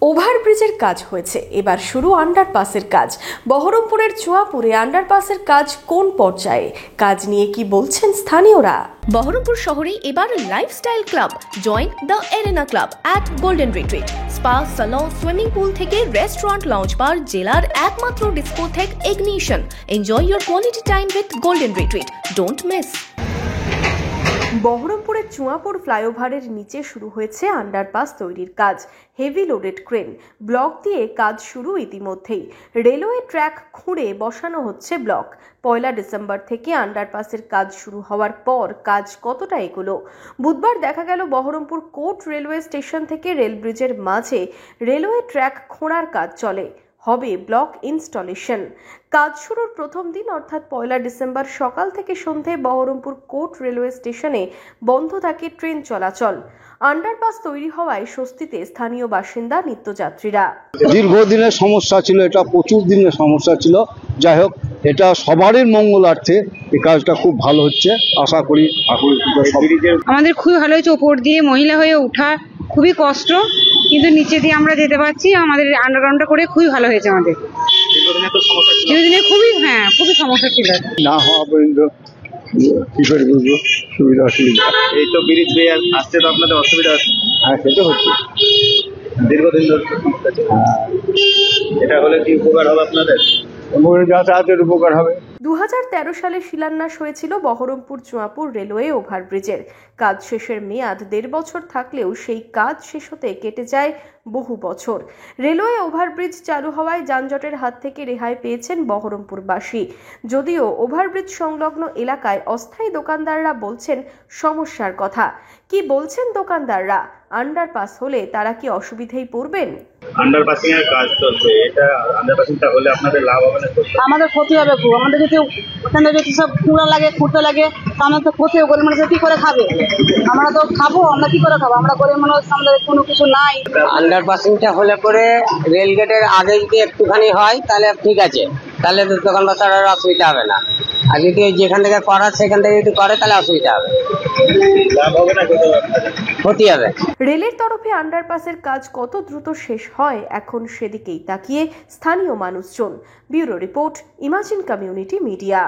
ওভারব্রিজের কাজ হয়েছে, এবার শুরু আন্ডারপাসের কাজ। বহরমপুরের চুয়াপুরে আন্ডারপাসের কাজ কোন পর্যায়ে, কাজ নিয়ে কি বলছেন স্থানীয়রা? বহরমপুর শহরে এবার lifestyle club join the arena club at golden retreat. Spa, salon, swimming pool থেকে রেস্টুরেন্ট, লঞ্চ বার, জেলার একমাত্র discotheque ignition. Enjoy your quality time with golden retreat, don't miss. বহরমপুরের চুয়াপুর ফ্লাইওভারের নিচে শুরু হয়েছে আন্ডারপাস তৈরির কাজ। হেভি লোডেড ক্রেন ব্লক দিয়ে কাজ শুরু ইতিমধ্যেই। রেলওয়ে ট্র্যাক খুঁড়ে বসানো হচ্ছে ব্লক। 1 ডিসেম্বর থেকে আন্ডারপাসের কাজ শুরু হওয়ার পর কাজ কতটা এগোলো? বুধবার দেখা গেল বহরমপুর কোর্ট রেলওয়ে স্টেশন থেকে রেল ব্রিজের মাঝে রেলওয়ে ট্র্যাক খোঁড়ার কাজ চলে। হবে ব্লক ইনস্টলেশন। কাজ শুরুর প্রথম দিন অর্থাৎ 1 ডিসেম্বর সকাল থেকে সন্ধে বহরমপুর কোর্ট রেলওয়ে স্টেশনে বন্ধ থাকে ট্রেন চলাচল। আন্ডারপাস তৈরি হওয়ায় স্বস্তিতে স্থানীয় বাসিন্দা, নিত্যযাত্রীরা। দীর্ঘদিনের সমস্যা ছিল, এটা প্রচুর দিনের সমস্যা ছিল। যাই হোক, এটা সবারই মঙ্গলার্থে এই কাজটা খুব ভালো হচ্ছে, আশা করি। আমাদের খুবই ভালো হয়েছে। ওপর দিয়ে মহিলা হয়ে ওঠা খুবই কষ্ট, কিন্তু নিচে দিয়ে আমরা যেতে পারছি। আমাদের আন্ডারগ্রাউন্ডটা করে খুবই ভালো হয়েছে। আমাদের দীর্ঘদিনে খুবই সমস্যা ছিল। না হওয়া পর্যন্ত কি করে বুঝবো সুবিধা অসুবিধা। এই তো ব্রিজ দিয়ে আসতে তো আপনাদের অসুবিধা আছে? হ্যাঁ, সেটা হচ্ছে দীর্ঘদিন ধরে সমস্যা ছিল। এটা হলে কি উপকার হবে আপনাদের? যাতায়াতের উপকার হবে। 2013 সালে শিলান্যাস হয়েছিল বহরমপুর চুয়াপুর রেলওয়ে ওভারব্রিজের। কাজ শেষের মেয়াদ 1.5 বছর থাকলেও সেই কাজ শেষ হতে কেটে যায় বহু বছর। রেলওয়ে ওভারব্রিজ চালু হওয়ায় যানজটের হাত থেকে রেহাই পেয়েছেন বহরমপুরবাসী। যদিও ওভারব্রিজ সংলগ্ন এলাকায় অস্থায়ী দোকানদাররা বলছেন সমস্যার কথা। কি বলছেন দোকানদাররা? আন্ডারপাস হলে তারা কি অসুবিধায় পড়বেন? আন্ডারপাসিং এর কাজ চলছে, এটা আন্ডারপাসিংটা হলে আপনাদের লাভ হবে না? আমাদের ক্ষতি হবে খুব। আমাদের যদি ওখানে যদি সব কুড়া লাগে, খুঁড়তে লাগে, আমাদের তো ক্ষতি হবে। গরিব মানুষ কি করে খাবে? আমরা তো খাবো, আমরা কি করে খাবো? আমরা গরিব মানুষ, আমাদের কোনো কিছু নাই। আন্ডারপাসিংটা হলে পরে রেল গেটের আগে যদি একটুখানি হয় তাহলে ঠিক আছে, তাহলে দোকান বাজারের অসুবিধা হবে না। আর যদি যেখান থেকে করার সেখান থেকে যদি করে তাহলে অসুবিধা হবে, লাভ হবে না, ক্ষতি হবে। রেলের তরফে আন্ডারপাসের কাজ কত দ্রুত শেষ হয় এখন সেদিকেই তাকিয়ে স্থানীয় মানুষজন। Bureau report, imagine community media.